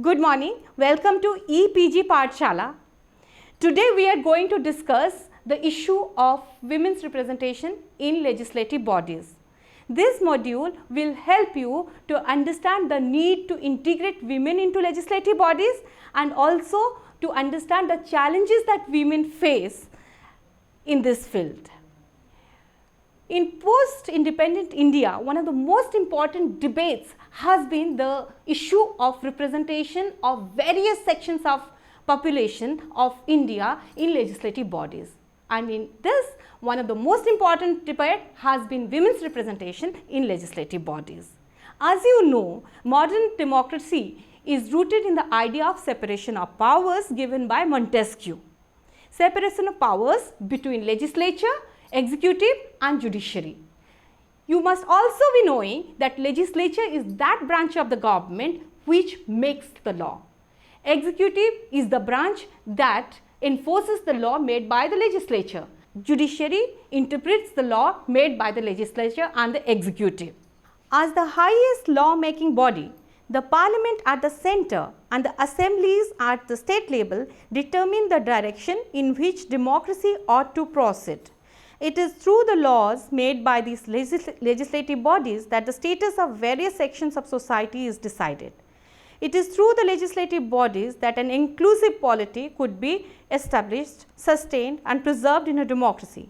Good morning. Welcome to EPG Pathshala. Today we are going to discuss the issue of women's representation in legislative bodies. This module will help you to understand the need to integrate women into legislative bodies and also to understand the challenges that women face in this field. In post-independent India, one of the most important debates has been the issue of representation of various sections of population of India in legislative bodies. And in this, one of the most important debate has been women's representation in legislative bodies. As you know, modern democracy is rooted in the idea of separation of powers given by Montesquieu. Separation of powers between legislature, executive and judiciary. You must also be knowing that legislature is that branch of the government which makes the law. Executive is the branch that enforces the law made by the legislature. Judiciary interprets the law made by the legislature and the executive. As the highest law-making body, the parliament at the center and the assemblies at the state level determine the direction in which democracy ought to proceed. It is through the laws made by these legislative bodies that the status of various sections of society is decided. It is through the legislative bodies that an inclusive polity could be established, sustained and preserved in a democracy.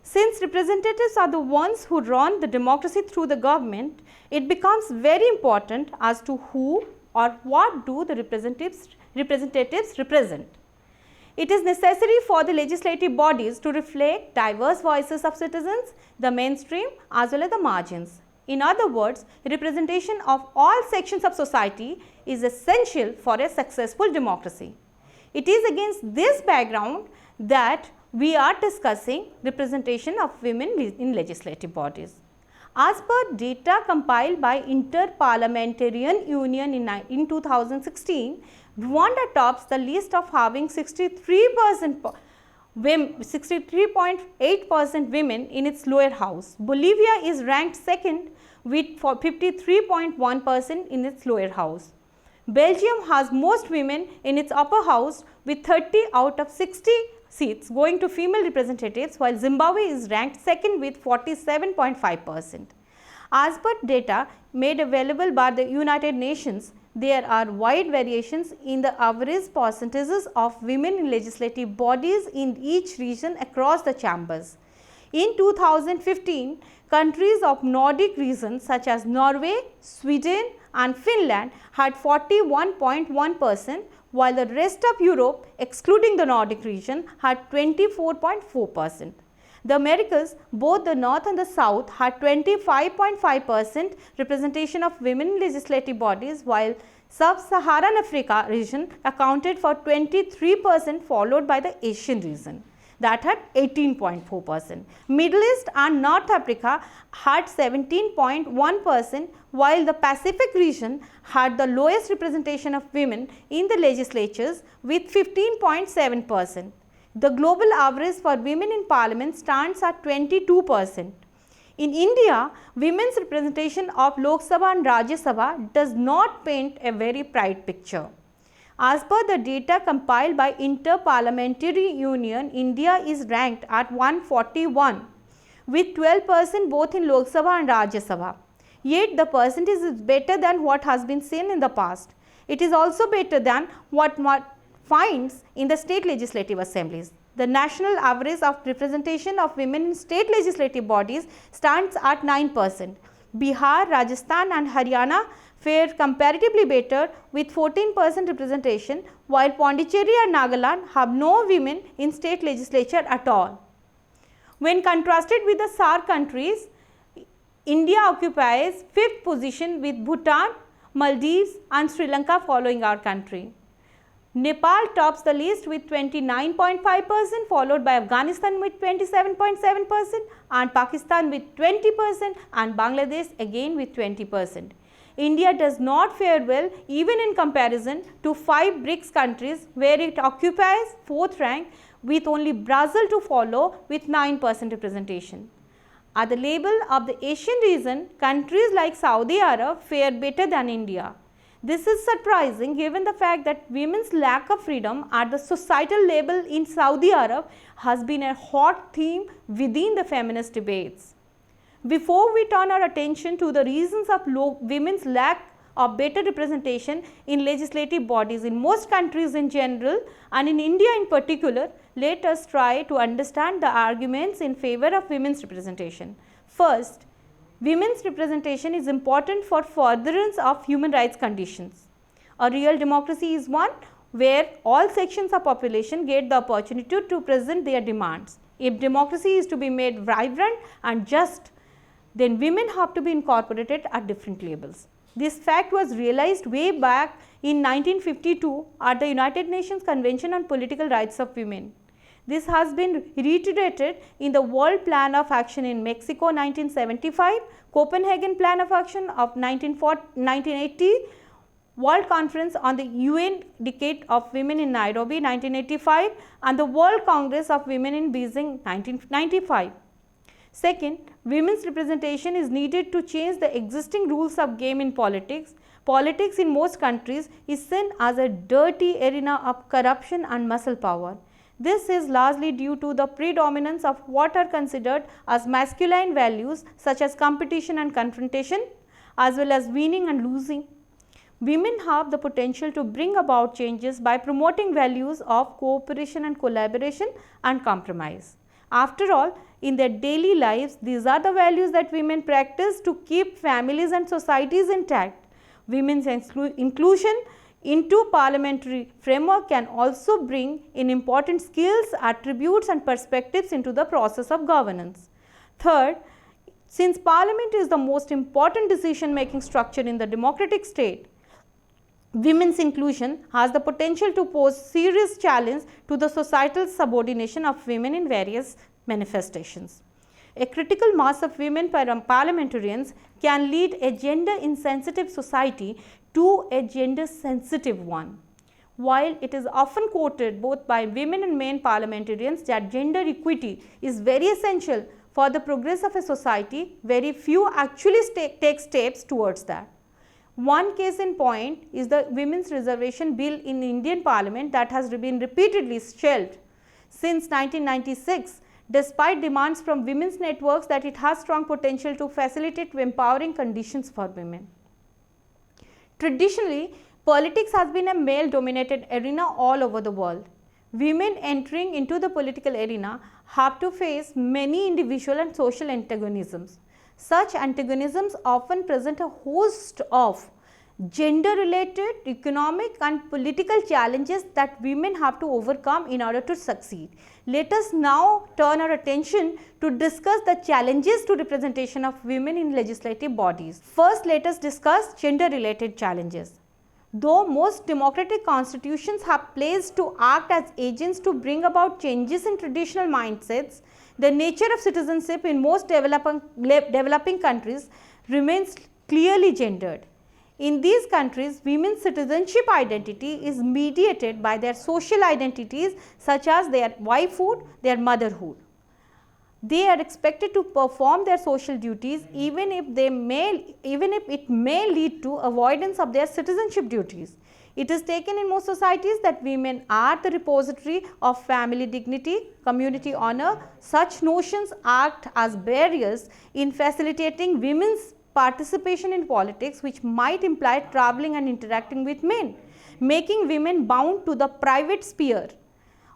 Since representatives are the ones who run the democracy through the government, it becomes very important as to who or what do the representatives represent. It is necessary for the legislative bodies to reflect diverse voices of citizens, the mainstream as well as the margins. In other words, representation of all sections of society is essential for a successful democracy. It is against this background that we are discussing representation of women in legislative bodies. As per data compiled by Parliamentary Union in 2016, Rwanda tops the list of having 63.8% women in its lower house. Bolivia is ranked second with 53.1% in its lower house. Belgium has most women in its upper house with 30 out of 60 seats going to female representatives, while Zimbabwe is ranked second with 47.5%. As per data made available by the United Nations, there are wide variations in the average percentages of women in legislative bodies in each region across the chambers. In 2015, countries of Nordic region such as Norway, Sweden and Finland had 41.1%, while the rest of Europe, excluding the Nordic region, had 24.4%. The Americas, both the North and the South, had 25.5% representation of women in legislative bodies, while Sub-Saharan Africa region accounted for 23%, followed by the Asian region that had 18.4%. Middle East and North Africa had 17.1%, while the Pacific region had the lowest representation of women in the legislatures with 15.7%. The global average for women in parliament stands at 22%. In India, women's representation of Lok Sabha and Rajya Sabha does not paint a very bright picture. As per the data compiled by Parliamentary Union, India is ranked at 141 with 12% both in Lok Sabha and Rajya Sabha. Yet the percentage is better than what has been seen in the past. It is also better than what finds in the state legislative assemblies. The national average of representation of women in state legislative bodies stands at 9%. Bihar, Rajasthan and Haryana fare comparatively better with 14% representation, while Pondicherry and Nagaland have no women in state legislature at all. When contrasted with the SAARC countries, India occupies 5th position with Bhutan, Maldives and Sri Lanka following our country. Nepal tops the list with 29.5%, followed by Afghanistan with 27.7% and Pakistan with 20% and Bangladesh again with 20%. India does not fare well even in comparison to 5 BRICS countries, where it occupies 4th rank with only Brazil to follow with 9% representation. At the level of the Asian region, countries like Saudi Arabia fare better than India. This is surprising given the fact that women's lack of freedom at the societal level in Saudi Arab has been a hot theme within the feminist debates. Before we turn our attention to the reasons of women's lack of better representation in legislative bodies in most countries in general and in India in particular, let us try to understand the arguments in favor of women's representation. First, women's representation is important for furtherance of human rights conditions. A real democracy is one where all sections of population get the opportunity to present their demands. If democracy is to be made vibrant and just, then women have to be incorporated at different levels. This fact was realized way back in 1952 at the United Nations Convention on Political Rights of Women. This has been reiterated in the World Plan of Action in Mexico 1975, Copenhagen Plan of Action of 1980, World Conference on the UN Decade of Women in Nairobi 1985 and the World Congress of Women in Beijing 1995. Second, women's representation is needed to change the existing rules of game in politics. Politics in most countries is seen as a dirty arena of corruption and muscle power. This is largely due to the predominance of what are considered as masculine values such as competition and confrontation, as well as winning and losing. Women have the potential to bring about changes by promoting values of cooperation and collaboration and compromise. After all, in their daily lives, these are the values that women practice to keep families and societies intact. Women's inclusion into parliamentary framework can also bring in important skills, attributes and perspectives into the process of governance. Third, since parliament is the most important decision making structure in the democratic state, women's inclusion has the potential to pose serious challenge to the societal subordination of women in various manifestations. A critical mass of women parliamentarians can lead a gender insensitive society to a gender sensitive one. While it is often quoted both by women and men parliamentarians that gender equity is very essential for the progress of a society, very few actually take steps towards that. One case in point is the Women's Reservation Bill in Indian Parliament that has been repeatedly shelved since 1996, despite demands from women's networks that it has strong potential to facilitate empowering conditions for women. Traditionally, politics has been a male-dominated arena all over the world. Women entering into the political arena have to face many individual and social antagonisms. Such antagonisms often present a host of gender-related, economic and political challenges that women have to overcome in order to succeed. Let us now turn our attention to discuss the challenges to representation of women in legislative bodies. First, let us discuss gender-related challenges. Though most democratic constitutions have pledged to act as agents to bring about changes in traditional mindsets, the nature of citizenship in most developing countries remains clearly gendered. In these countries, women's citizenship identity is mediated by their social identities such as their wifehood, their motherhood. They are expected to perform their social duties even if it may lead to avoidance of their citizenship duties. It is taken in most societies that women are the repository of family dignity, community honor. Such notions act as barriers in facilitating women's participation in politics, which might imply traveling and interacting with men. Making women bound to the private sphere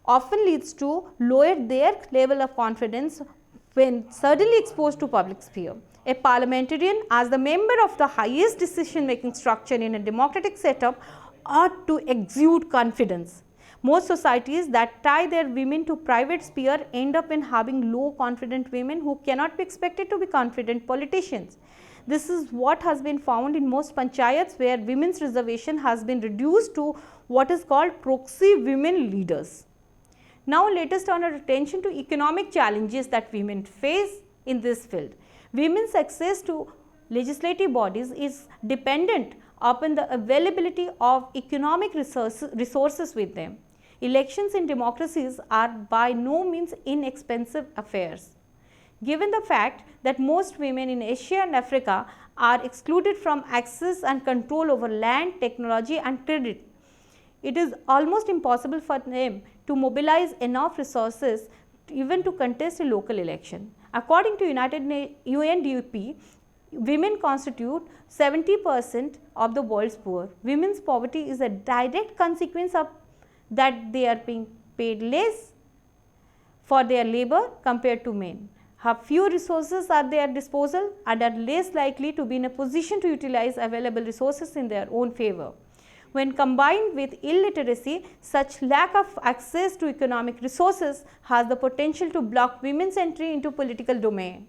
often leads to lower their level of confidence when suddenly exposed to public sphere. A parliamentarian, as the member of the highest decision making structure in a democratic setup, ought to exude confidence. Most societies that tie their women to private sphere end up in having low confident women who cannot be expected to be confident politicians. This is what has been found in most panchayats where women's reservation has been reduced to what is called proxy women leaders. Now let us turn our attention to economic challenges that women face in this field. Women's access to legislative bodies is dependent upon the availability of economic resources with them. Elections in democracies are by no means inexpensive affairs. Given the fact that most women in Asia and Africa are excluded from access and control over land, technology and credit. It is almost impossible for them to mobilize enough resources even to contest a local election. According to UNDP, women constitute 70% of the world's poor. Women's poverty is a direct consequence of that they are being paid less for their labor compared to men, have few resources at their disposal and are less likely to be in a position to utilize available resources in their own favor. When combined with illiteracy, such lack of access to economic resources has the potential to block women's entry into political domain.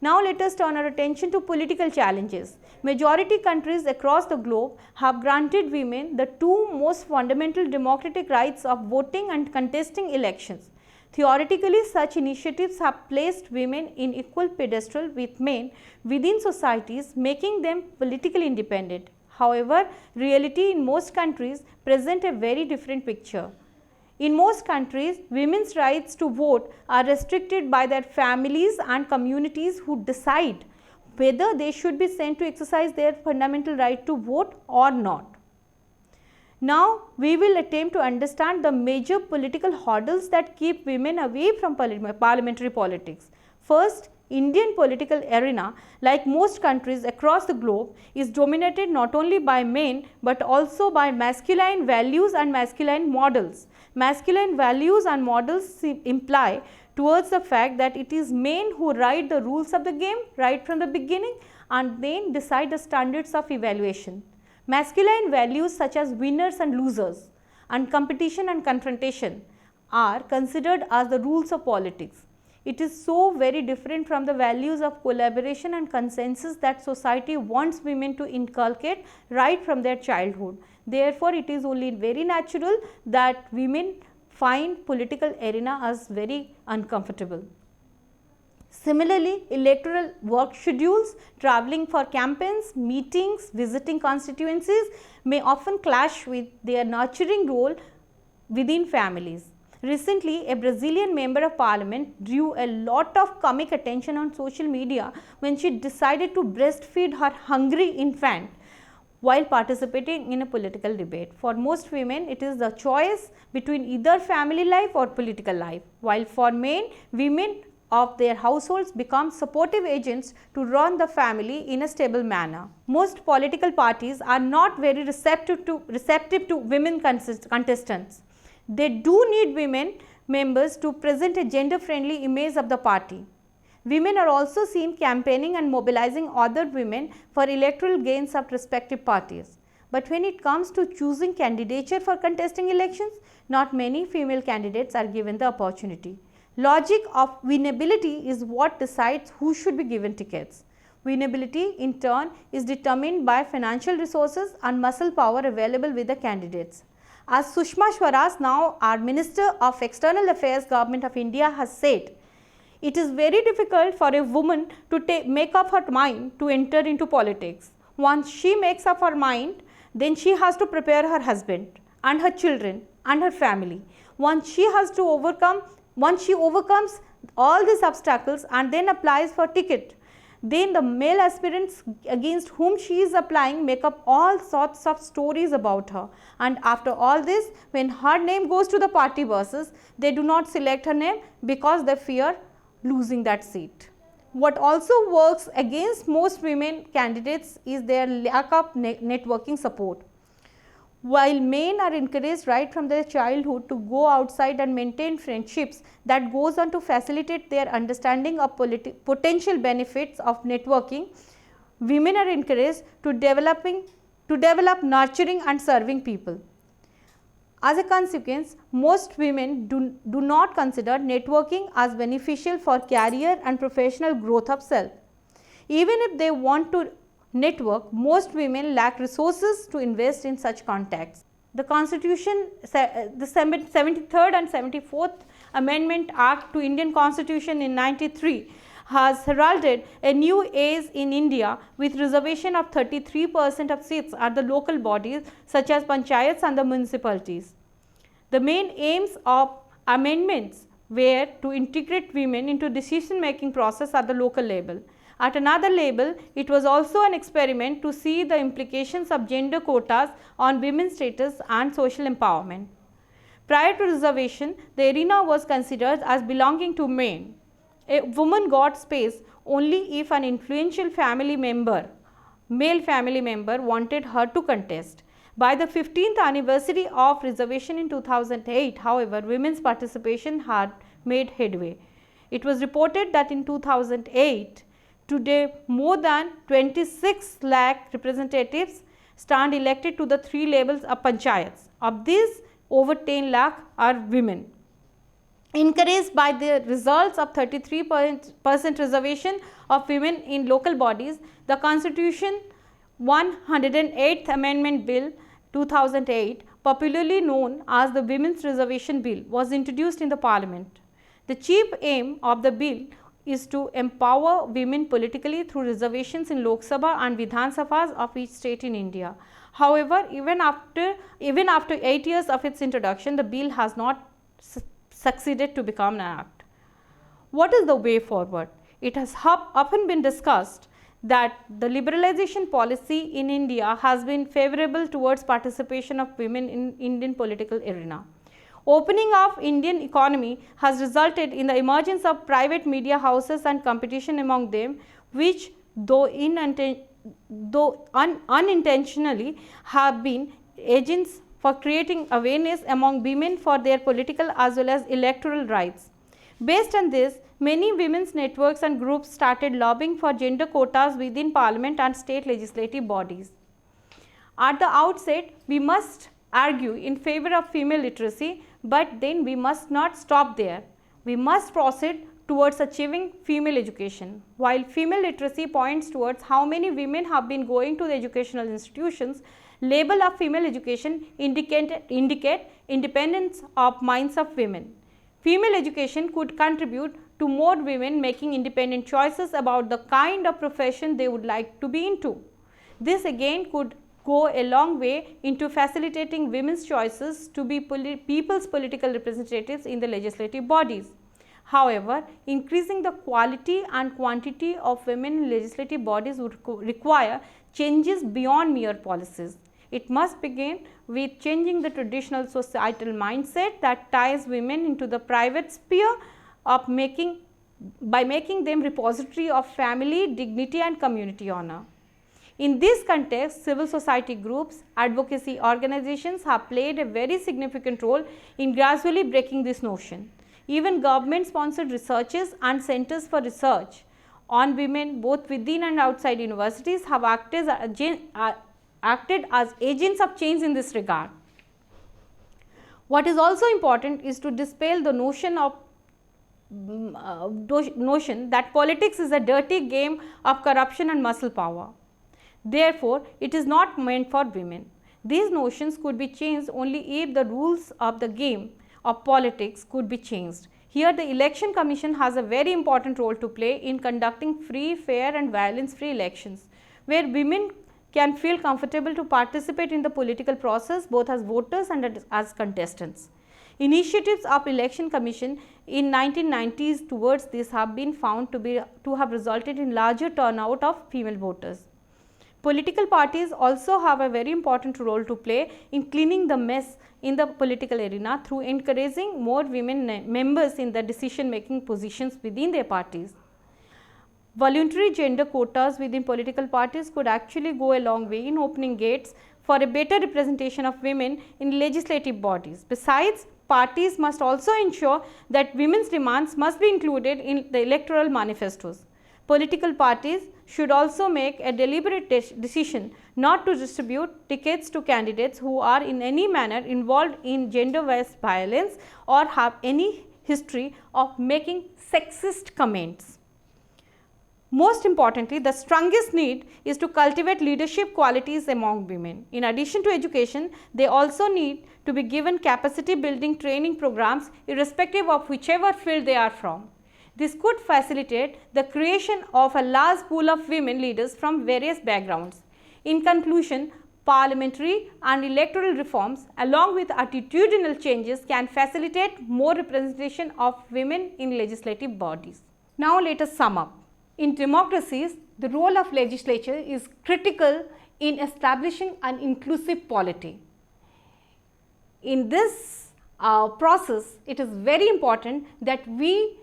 Now let us turn our attention to political challenges. Majority countries across the globe have granted women the two most fundamental democratic rights of voting and contesting elections. Theoretically, such initiatives have placed women in equal pedestal with men within societies, making them politically independent. However, reality in most countries present a very different picture. In most countries, women's rights to vote are restricted by their families and communities who decide whether they should be sent to exercise their fundamental right to vote or not. Now, we will attempt to understand the major political hurdles that keep women away from parliamentary politics. First, Indian political arena, like most countries across the globe, is dominated not only by men but also by masculine values and masculine models. Masculine values and models imply towards the fact that it is men who write the rules of the game right from the beginning and then decide the standards of evaluation. Masculine values such as winners and losers and competition and confrontation are considered as the rules of politics. It is so very different from the values of collaboration and consensus that society wants women to inculcate right from their childhood. Therefore, it is only very natural that women find political arena as very uncomfortable. Similarly, electoral work schedules, travelling for campaigns, meetings, visiting constituencies may often clash with their nurturing role within families. Recently, a Brazilian member of parliament drew a lot of comic attention on social media when she decided to breastfeed her hungry infant while participating in a political debate. For most women, it is the choice between either family life or political life, while for men, women of their households become supportive agents to run the family in a stable manner. Most political parties are not very receptive to women contestants. They do need women members to present a gender-friendly image of the party. Women are also seen campaigning and mobilizing other women for electoral gains of respective parties. But when it comes to choosing candidature for contesting elections, not many female candidates are given the opportunity. Logic of winnability is what decides who should be given tickets. Winnability in turn is determined by financial resources and muscle power available with the candidates. As Sushma Swaraj, now our Minister of External Affairs, Government of India, has said, it is very difficult for a woman to make up her mind to enter into politics. Once she makes up her mind, then she has to prepare her husband and her children and her family. Once she overcomes all these obstacles and then applies for ticket, then the male aspirants against whom she is applying make up all sorts of stories about her, and after all this, when her name goes to the party buses, they do not select her name because they fear losing that seat. What also works against most women candidates is their lack of networking support. While men are encouraged right from their childhood to go outside and maintain friendships, that goes on to facilitate their understanding of potential benefits of networking, women are encouraged to develop nurturing and serving people. As a consequence, most women do not consider networking as beneficial for career and professional growth of self. Even if they want to network, most women lack resources to invest in such contacts. The Constitution, the 73rd and 74th Amendment Act to Indian Constitution in 93 has heralded a new age in India with reservation of 33% of seats at the local bodies such as panchayats and the municipalities. The main aims of amendments were to integrate women into decision making process at the local level. At another level, it was also an experiment to see the implications of gender quotas on women's status and social empowerment. Prior to reservation, the arena was considered as belonging to men. A woman got space only if an influential male family member wanted her to contest. By the 15th anniversary of reservation in 2008, however, women's participation had made headway. It was reported that in 2008, today more than 26 lakh representatives stand elected to the 3 levels of panchayats. Of these, over 10 lakh are women. Encouraged by the results of 33% reservation of women in local bodies, the Constitution 108th Amendment Bill 2008, popularly known as the Women's Reservation Bill, was introduced in the Parliament. The chief aim of the bill is to empower women politically through reservations in Lok Sabha and Vidhan Sabhas of each state in India. However, even after 8 years of its introduction, the bill has not succeeded to become an act. What is the way forward? It has often been discussed that the liberalization policy in India has been favorable towards participation of women in Indian political arena. Opening of Indian economy has resulted in the emergence of private media houses and competition among them, which though unintentionally have been agents for creating awareness among women for their political as well as electoral rights. Based on this, many women's networks and groups started lobbying for gender quotas within Parliament and state legislative bodies. At the outset, we must argue in favor of female literacy, but then we must not stop there. We must proceed towards achieving female education. While female literacy points towards how many women have been going to the educational institutions, label of female education indicate independence of minds of women. Female education could contribute to more women making independent choices about the kind of profession they would like to be into. This again could go a long way into facilitating women's choices to be people's political representatives in the legislative bodies. However, increasing the quality and quantity of women in legislative bodies would require changes beyond mere policies. It must begin with changing the traditional societal mindset that ties women into the private sphere by making them repository of family, dignity and community honor. In this context, civil society groups, advocacy organizations have played a very significant role in gradually breaking this notion. Even government-sponsored researches and centers for research on women both within and outside universities have acted as agents of change in this regard. What is also important is to dispel the notion that politics is a dirty game of corruption and muscle power. Therefore, it is not meant for women. These notions could be changed only if the rules of the game of politics could be changed. Here, the Election Commission has a very important role to play in conducting free, fair and violence-free elections, where women can feel comfortable to participate in the political process both as voters and as contestants. Initiatives of Election Commission in 1990s towards this have been found to have resulted in larger turnout of female voters. Political parties also have a very important role to play in cleaning the mess in the political arena through encouraging more women members in the decision-making positions within their parties. Voluntary gender quotas within political parties could actually go a long way in opening gates for a better representation of women in legislative bodies. Besides, parties must also ensure that women's demands must be included in the electoral manifestos. Political parties should also make a deliberate decision not to distribute tickets to candidates who are in any manner involved in gender-based violence or have any history of making sexist comments. Most importantly, the strongest need is to cultivate leadership qualities among women. In addition to education, they also need to be given capacity building training programs irrespective of whichever field they are from. This could facilitate the creation of a large pool of women leaders from various backgrounds. In conclusion, parliamentary and electoral reforms along with attitudinal changes can facilitate more representation of women in legislative bodies. Now, let us sum up. In democracies, the role of legislature is critical in establishing an inclusive polity. In this process, it is very important that we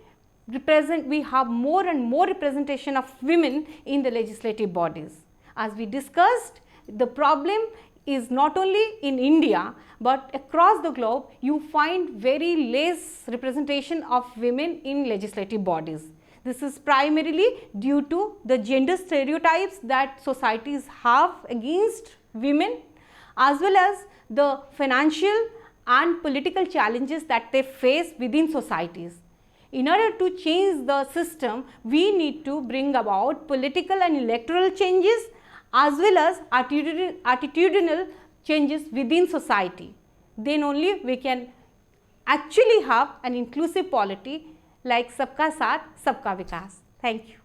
have more and more representation of women in the legislative bodies. As we discussed, the problem is not only in India, but across the globe you find very less representation of women in legislative bodies. This is primarily due to the gender stereotypes that societies have against women, as well as the financial and political challenges that they face within societies. In order to change the system, we need to bring about political and electoral changes as well as attitudinal changes within society. Then only we can actually have an inclusive polity like Sabka Saath, Sabka Vikas. Thank you.